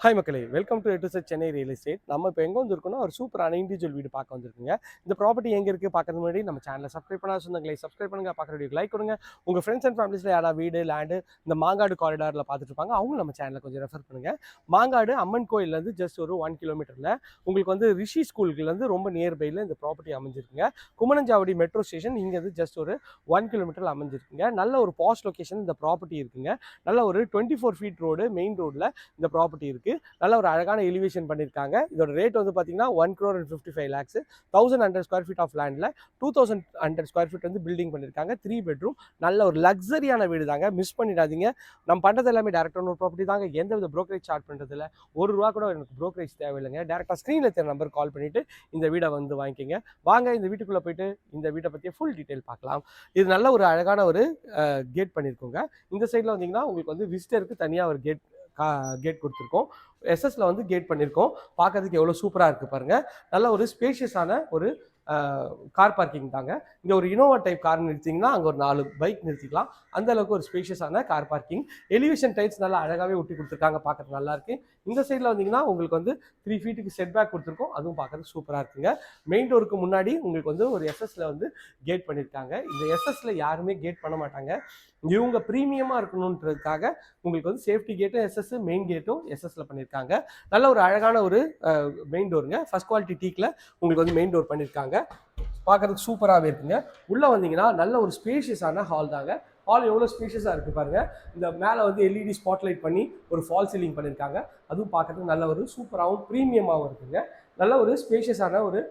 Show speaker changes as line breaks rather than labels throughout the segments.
Hi மக்களே, welcome to A to Z Chennai real estate. நம்ம இப்போ எங்கே வந்திருக்கோம்னா ஒரு சூப்பரான இண்டிவிஜுவல் வீடு பார்க்க வந்திருக்குங்க. இந்த ப்ராப்பர்ட்டி எங்கே இருக்குது பார்க்கறது முன்னாடி நம்ம சேனலை சப்ஸ்கிரைப் பண்ணாத சொந்தங்களை சப்ஸ்கிரைப் பண்ணுங்கள், பார்க்குற வீடியோக்கு லைக் கொடுங்க. உங்கள் ஃப்ரெண்ட்ஸ் அண்ட் ஃபேமிலிஸில் யாராவது வீடு லேண்டு இந்த மாங்காடு காரிடாரில் பார்த்துட்டு இருப்பாங்க, அவங்க நம்ம சேனலை கொஞ்சம் ரெஃபர் பண்ணுங்கள். மாங்காடு அம்மன் கோயிலேருந்து ஜஸ்ட் ஒரு 1 கிலோமீட்டரில் உங்களுக்கு வந்து ரிஷி ஸ்கூலுக்குலேருந்து ரொம்ப நியர்பையில் இந்த ப்ராப்பர்ட்டி அமைஞ்சிருக்குங்க. குமணஞ்சாவடி மெட்ரோ ஸ்டேஷன் இங்கேருந்து ஜஸ்ட் ஒரு 1 கிலோமீட்டரில் அமைஞ்சிருக்குங்க. நல்ல ஒரு பாஸ்ட் லொக்கேஷன் இந்த ப்ராப்பர்ட்டி இருக்குங்க. நல்ல ஒரு 24 ஃபீட் ரோடு மெயின் ரோடில் இந்த ப்ராப்பர்ட்டி இருக்குது. நல்ல ஒரு அழகான எலிவேஷன் பண்ணியிருக்காங்க. இதோட ரேட் வந்து பார்த்தீங்கன்னா 1,55 lakhs 1,100 ஸ்கொயர் ஃபீட் ஆஃப் லேண்டில் 2,100 ஸ்கொயர் ஃபீட் வந்து பில்டிங் பண்ணியிருக்காங்க. 3 பெட்ரூம் நல்ல ஒரு லக்ஸரியான வீடு தாங்க. மிஸ் பண்ணிடாதீங்க. நம்ம பண்ணுறது எல்லாமே டேரக்டாக ஒரு ப்ராப்பர்ட்டி தாங்க. எந்த வித ப்ரோக்கரேஜ் சார்ஜ் பண்ணுறதில்ல. ₹1 கூட எனக்கு ப்ரோக்கரேஜ் தேவையில்லைங்க. டேரெக்டாக ஸ்க்ரீனில் தெரிய நம்பர் கால் பண்ணிவிட்டு இந்த வீடை வந்து வாங்கிக்கோங்க. வாங்க இந்த வீட்டுக்குள்ளே போயிட்டு இந்த வீட்டை பற்றிய ஃபுல் டீட்டெயில் பார்க்கலாம். இது நல்ல ஒரு அழகான ஒரு கேட் பண்ணியிருக்கோங்க. இந்த சைடில் வந்தீங்கன்னா உங்களுக்கு வந்து விசிட்டருக்கு தனியாக ஒரு கேட் கொடுத்துருக்கோம். எஸ்எஸ்ல வந்து கேட் பண்ணியிருக்கோம். பார்க்கறதுக்கு எவ்வளோ சூப்பராக இருக்குது பாருங்கள். நல்ல ஒரு ஸ்பேஷியஸான ஒரு கார் பார்க்கிங் தாங்க. இங்கே ஒரு இனோவா டைப் கார் நிறுத்திங்கன்னா அங்கே ஒரு 4 பைக் நிறுத்திக்கலாம். அந்த அளவுக்கு ஒரு ஸ்பேஷியஸான கார் பார்க்கிங். எலிவேஷன் டைல்ஸ் நல்லா அழகாகவே ஒட்டி கொடுத்துருக்காங்க, பார்க்கறதுக்கு நல்லா இருக்கு. இந்த சைடில் வந்தீங்கன்னா உங்களுக்கு வந்து 3 ஃபீட்டுக்கு செட் பேக் கொடுத்துருக்கோம். அதுவும் பார்க்கறதுக்கு சூப்பராக இருக்குங்க. மெயின் டோருக்கு முன்னாடி உங்களுக்கு வந்து ஒரு எஸ்எஸ்ல வந்து கேட் பண்ணியிருக்காங்க. இந்த எஸ்எஸ்ல யாருமே கேட் பண்ண மாட்டாங்க. இவங்க ப்ரீமியமாக இருக்கணுன்றதுக்காக உங்களுக்கு வந்து சேஃப்டி கேட்டும் எஸ்எஸ், மெயின் கேட்டும் எஸ்எஸ்ல பண்ணியிருக்காங்க. நல்ல ஒரு அழகான ஒரு மெயின் டோருங்க. ஃபர்ஸ்ட் குவாலிட்டி டீக்கில் உங்களுக்கு வந்து மெயின் டோர் பண்ணியிருக்காங்க. பார்க்கறதுக்கு சூப்பராகவே இருக்குங்க. உள்ளே வந்தீங்கன்னா நல்ல ஒரு ஸ்பேஷியஸான ஹால் தாங்க. ஹால் எவ்வளோ ஸ்பேஷியஸாக இருக்குது பாருங்கள். இந்த மேலே வந்து எல்இடி ஸ்பாட்லைட் பண்ணி ஒரு ஃபால் சீலிங் பண்ணியிருக்காங்க. அதுவும் பார்க்கறதுக்கு நல்ல ஒரு சூப்பராகவும் ப்ரீமியமாகவும் இருக்குங்க. நல்ல ஒரு ஸ்பேஷியஸான ஒரு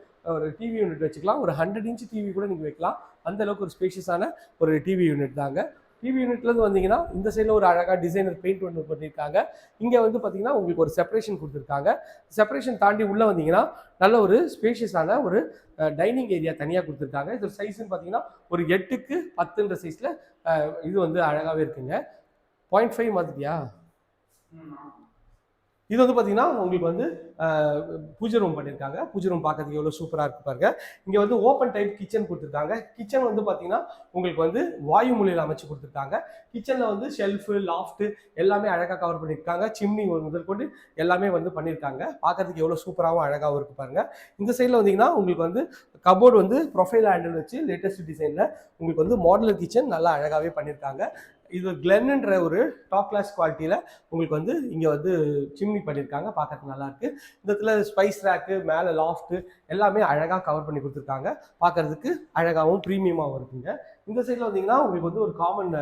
டிவி யூனிட் வச்சுக்கலாம். ஒரு 100 இன்ச் டிவி கூட நீங்கள் வைக்கலாம். அந்த அளவுக்கு ஒரு ஸ்பேஷியஸான ஒரு டிவி யூனிட் தாங்க. டிவி யூனிட்லேருந்து வந்தீங்கன்னா இந்த சைடில் ஒரு அழகாக டிசைனர் பெயிண்ட் ஒன்று பண்ணியிருக்காங்க. இங்கே வந்து பார்த்தீங்கன்னா உங்களுக்கு ஒரு செப்பரேஷன் கொடுத்துருக்காங்க. செப்பரேஷன் தாண்டி உள்ளே வந்தீங்கன்னா நல்ல ஒரு ஸ்பேஷியஸான ஒரு டைனிங் ஏரியா தனியாக கொடுத்துருக்காங்க. இது சைஸ்ன்னு பார்த்தீங்கன்னா ஒரு 8க்கு 10 சைஸில் இது வந்து அழகாகவே இருக்குங்க. 0.5 மாதிரியா இது வந்து பார்த்தீங்கன்னா உங்களுக்கு வந்து பூஜை ரூம் பண்ணியிருக்காங்க. பூஜை ரூம் பார்க்கறதுக்கு எவ்வளோ சூப்பராக இருக்கு பாருங்க. இங்கே வந்து ஓப்பன் டைப் கிச்சன் கொடுத்துருக்காங்க. கிச்சன் வந்து பார்த்தீங்கன்னா உங்களுக்கு வந்து வாயு மூலையில் அமைச்சு கொடுத்துருக்காங்க. கிச்சனில் வந்து ஷெல்ஃபு, லாஃப்ட்டு எல்லாமே அழகாக கவர் பண்ணியிருக்காங்க. சிம்னி முதல் கொண்டு எல்லாமே வந்து பண்ணியிருக்காங்க. பார்க்கறதுக்கு எவ்வளோ சூப்பராகவும் அழகாகவும் இருக்கு பாருங்க. இந்த சைடில் வந்தீங்கன்னா உங்களுக்கு வந்து கபோர்டு வந்து ப்ரொஃபைல் ஹேண்டில் வச்சு லேட்டஸ்ட் டிசைனில் உங்களுக்கு வந்து மாடுலர் கிச்சன் நல்லா அழகாகவே பண்ணியிருக்காங்க. இது கிளென்ன்ற ஒரு டாப் கிளாஸ் குவாலிட்டியில் உங்களுக்கு வந்து இங்கே வந்து சிம்னி பண்ணியிருக்காங்க. பார்க்கறதுக்கு நல்லாயிருக்கு. இந்த இடத்துல ஸ்பைஸ் ரேக்கு, மேலே லாஃப்ட்டு எல்லாமே அழகாக கவர் பண்ணி கொடுத்துருக்காங்க. பார்க்கறதுக்கு அழகாகவும் ப்ரீமியமாகவும் இருக்குங்க. இந்த சைடில் வந்தீங்கன்னா உங்களுக்கு வந்து ஒரு common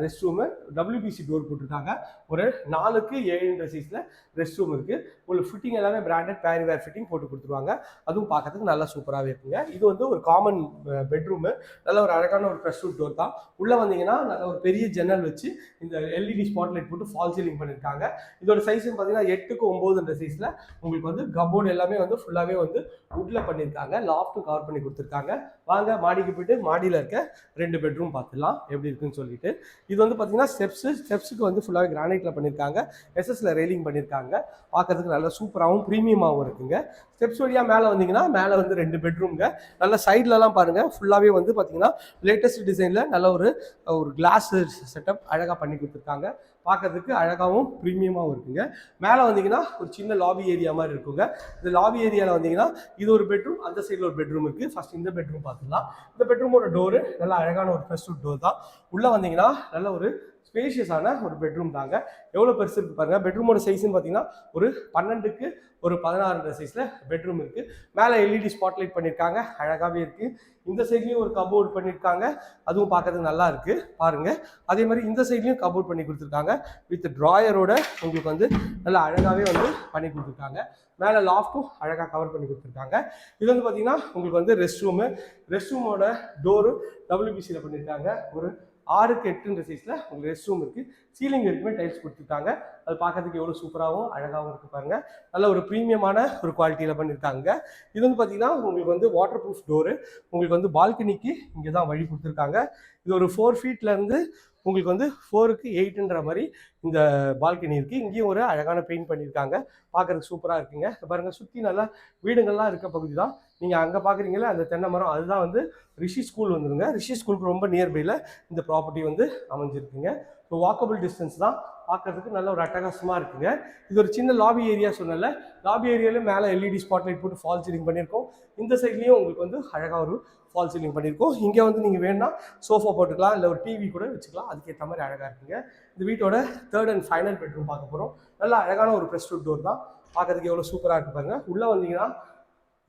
rest room, WBC door போட்டிருக்காங்க. ஒரு 4க்கு 7 சைஸில் ரெஸ்ட் ரூம் இருக்குது. உங்களுக்கு ஃபிட்டிங் எல்லாமே பிராண்டட் பேரிவேர் ஃபிட்டிங் போட்டு கொடுத்துருவாங்க. அதுவும் பார்க்கறதுக்கு நல்லா சூப்பராகவே இருக்குங்க. இது வந்து ஒரு காமன் பெட்ரூமு. நல்ல ஒரு அழகான ஒரு ப்ரெஸ் டோர் தான். உள்ளே வந்தீங்கன்னா நல்ல ஒரு பெரிய ஜன்னல் வச்சு இந்த எல்இடி ஸ்பாட்லைட் போட்டு ஃபால் சீலிங் பண்ணியிருக்காங்க. இதோட சைஸ்ன்னு பார்த்தீங்கன்னா 8க்கு 9 சைஸில் உங்களுக்கு வந்து கபோர்டு எல்லாமே வந்து ஃபுல்லாகவே வந்து வுட்ல பண்ணியிருக்காங்க. லாஃப்ட்டும் கவர் பண்ணி கொடுத்துருக்காங்க. வாங்க மாடிக்கு போயிட்டு மாடியில் இருக்க 2 பெட்ரூம் பார்த்துடலாம் எப்படி இருக்குன்னு சொல்லிட்டு. இது வந்து பார்த்தீங்கன்னா ஸ்டெப்ஸுக்கு வந்து ஃபுல்லாகவே கிரானைட்டில் பண்ணியிருக்காங்க. எஸ்எஸ்ல ரெயிலிங் பண்ணியிருக்காங்க. பார்க்கறதுக்கு நல்லா சூப்பராகவும் ப்ரீமியமாகவும் இருக்குங்க. ஸ்டெப்ஸ் வழியாக மேலே வந்தீங்கன்னா மேலே வந்து 2 பெட்ரூம்ங்க. நல்ல சைட்லலாம் பாருங்கள் ஃபுல்லாகவே வந்து பார்த்தீங்கன்னா லேட்டஸ்ட் டிசைனில் நல்ல ஒரு கிளாஸ் செட்டப் அழகாக பண்ணி கொடுத்துருக்காங்க. பார்க்கறதுக்கு அழகாகவும் ப்ரீமியமாகவும் இருக்குங்க. மேலே வந்தீங்கன்னா ஒரு சின்ன லாபி ஏரியா மாதிரி இருக்குங்க. இந்த லாபி ஏரியாவில் வந்தீங்கன்னா இது ஒரு பெட்ரூம், அந்த சைடில் ஒரு பெட்ரூம் இருக்குது. ஃபர்ஸ்ட் இந்த பெட்ரூம் பார்த்துக்கலாம். இந்த பெட்ரூமோட டோரு நல்லா அழகான ஒரு ப்ரெஸ் டோர் தான். உள்ளே வந்தீங்கன்னா நல்ல ஒரு ஸ்பேஷியஸான ஒரு பெட்ரூம் தாங்க. எவ்வளோ பெருசு இருக்குது பாருங்கள். பெட்ரூமோட சைஸ்ன்னு பார்த்தீங்கன்னா ஒரு 12க்கு 16 சைஸில் பெட்ரூம் இருக்குது. மேலே எல்இடி ஸ்பாட்லைட் பண்ணியிருக்காங்க, அழகாகவே இருக்குது. இந்த சைட்லேயும் ஒரு கபோர்டு பண்ணியிருக்காங்க. அதுவும் பார்க்கறதுக்கு நல்லா இருக்குது பாருங்கள். அதே மாதிரி இந்த சைட்லேயும் கபோர்ட் பண்ணி கொடுத்துருக்காங்க. வித் ட்ராயரோட உங்களுக்கு வந்து நல்லா அழகாகவே வந்து பண்ணி கொடுத்துருக்காங்க. மேலே லாஃப்ட்டும் அழகாக கவர் பண்ணி கொடுத்துருக்காங்க. இது வந்து பார்த்தீங்கன்னா உங்களுக்கு வந்து ரெஸ்ட் ரூமோட டோரு WBCயில் பண்ணியிருக்காங்க. ஒரு 6க்கு 8 சைஸில் உங்களுக்கு ரெஸ்ட் ரூம் இருக்குது. சீலிங் இருக்குமே டைல்ஸ் கொடுத்துருக்காங்க. அது பார்க்கறதுக்கு எவ்வளோ சூப்பராகவும் அழகாகவும் இருக்குது பாருங்கள். நல்ல ஒரு ப்ரீமியமான ஒரு குவாலிட்டியில் பண்ணியிருக்காங்க. இது வந்து பார்த்தீங்கன்னா உங்களுக்கு வந்து வாட்டர் ப்ரூஃப் டோரு. உங்களுக்கு வந்து பால்கனிக்கு இங்கே தான் வழி கொடுத்துருக்காங்க. இது ஒரு 4 ஃபீட்லேருந்து உங்களுக்கு வந்து 4க்கு 8ன்ற மாதிரி இந்த பால்கனி இருக்குது. இங்கேயும் ஒரு அழகான பெயிண்ட் பண்ணியிருக்காங்க. பார்க்குறதுக்கு சூப்பராக இருக்குங்க. பாருங்கள் சுற்றி நல்லா வீடுங்கள்லாம் இருக்க பகுதி தான். நீங்கள் அங்கே பார்க்குறீங்களா அந்த தென்னை மரம், அதுதான் வந்து ரிஷி ஸ்கூல் வந்துருங்க. ரிஷி ஸ்கூலுக்கு ரொம்ப நியர்பையில் இந்த ப்ராப்பர்ட்டி வந்து அமைஞ்சிருக்குங்க. ஸோ வாக்கபிள் டிஸ்டன்ஸ் தான், பார்க்கறதுக்கு நல்ல ஒரு அட்டகாசமாக இருக்குங்க. இது ஒரு சின்ன லாபி ஏரியா சொன்னல, லாபி ஏரியாவில் மேலே எல்இடி ஸ்பாட்லைட் போட்டு ஃபால் சீலிங் பண்ணியிருக்கோம். இந்த சைட்லேயும் உங்களுக்கு வந்து அழகாக ஒரு ஃபால் சீலிங் பண்ணியிருக்கோம். இங்கே வந்து நீங்கள் வேணும்னா சோஃபா போட்டுக்கலாம், இல்லை ஒரு டிவி கூட வச்சுக்கலாம், அதுக்கேற்ற மாதிரி அழகாக இருக்குங்க. இந்த வீட்டோட 3rd and final பெட்ரூம் பார்க்க போகிறோம். நல்ல அழகான ஒரு ப்ரெஸ்வுட் டோர் தான், பார்க்கறதுக்கு எவ்வளோ சூப்பராக இருக்கு பாருங்க. உள்ளே வந்தீங்கன்னா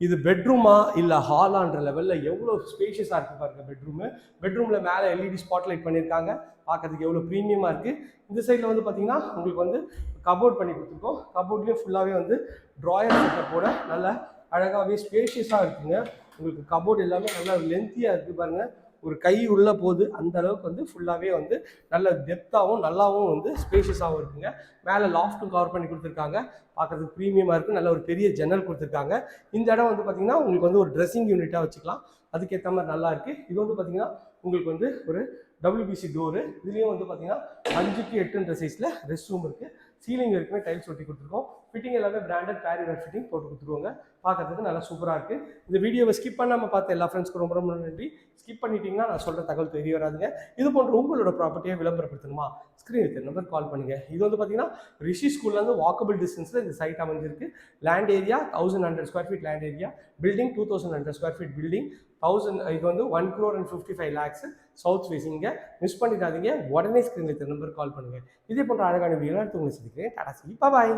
இது பெட்ரூமா இல்லை ஹாலான்ற லெவலில் எவ்வளோ ஸ்பேஷியஸாக இருக்குது பாருங்கள் பெட்ரூமு. பெட்ரூமில் மேலே எல்இடி ஸ்பாட்லைட் பண்ணியிருக்காங்க, பார்க்கறதுக்கு எவ்வளோ ப்ரீமியமாக இருக்குது. இந்த சைடில் வந்து பார்த்தீங்கன்னா உங்களுக்கு வந்து கபோர்ட் பண்ணி கொடுத்துருக்கோம். கபோர்ட்லேயும் ஃபுல்லாகவே வந்து ட்ராயர் செட்டப்போட நல்ல அழகாகவே ஸ்பேஷியஸாக இருக்குங்க. உங்களுக்கு கபோர்ட் எல்லாமே நல்லா லென்த்தியாக இருக்குது பாருங்கள், ஒரு கை உள்ளே போகுது அந்த அளவுக்கு வந்து ஃபுல்லாகவே வந்து நல்ல டெப்த்தாகவும் நல்லாவும் வந்து ஸ்பேஷியஸாகவும் இருக்குங்க. மேலே லாஃப்ட்டும் கவர் பண்ணி கொடுத்துருக்காங்க, பார்க்குறதுக்கு ப்ரீமியமாக இருக்குது. நல்ல ஒரு பெரிய ஜன்னல் கொடுத்துருக்காங்க. இந்த இடம் வந்து பார்த்திங்கன்னா உங்களுக்கு வந்து ஒரு ட்ரெஸ்ஸிங் யூனிட்டாக வச்சுக்கலாம், அதுக்கேற்ற மாதிரி நல்லா இருக்குது. இது வந்து பார்த்திங்கன்னா உங்களுக்கு வந்து ஒரு WBC டோரு. இதுலேயும் வந்து பார்த்தீங்கன்னா 5க்கு 8ன்ற சைஸில் ரெஸ்ட் ரூம் இருக்குது. சீலிங் வரைக்குமே டைல்ஸ் ஒட்டி கொடுத்துருக்கோம். ஃபிட்டிங் எல்லாமே பிராண்டட் பேரிவேர் ஃபிட்டிங் போட்டு கொடுத்துருவாங்க, பார்க்கறதுக்கு நல்லா சூப்பராக இருக்குது. இந்த வீடியோவை ஸ்கிப் பண்ணாமல் பார்த்த எல்லா ஃப்ரெண்ட்ஸ்க்கும் ரொம்ப ரொம்ப நன்றி. ஸ்கிப் பண்ணிட்டீங்கன்னா நான் சொல்கிற தகவல் தெரிய வராதுங்க. இது போன்ற உங்களோட ப்ராப்பர்ட்டியை விளம்பரப்படுத்தணுமா, ஸ்க்ரீன் வித் நம்பர் கால் பண்ணுங்கள். இது வந்து பார்த்தீங்கன்னா ரிஷி ஸ்கூல்லேருந்து வாக்கபிள் டிஸ்டன்ஸில் இந்த சைட் அமைஞ்சிருக்கு. Land area 1100 square feet land area, building 2100 square feet building, 1000 இது வந்து 1,55 lakhs சவுத் ஃபேஸிங்க. மிஸ் பண்ணிடாதீங்க, உடனே ஸ்க்ரீன் வித் நம்பர் கால் பண்ணுங்கள். இதே போன்ற அழகான வீடியோ எடுத்து உங்களை சந்திக்கிறேன். டாடா சி, பாய்.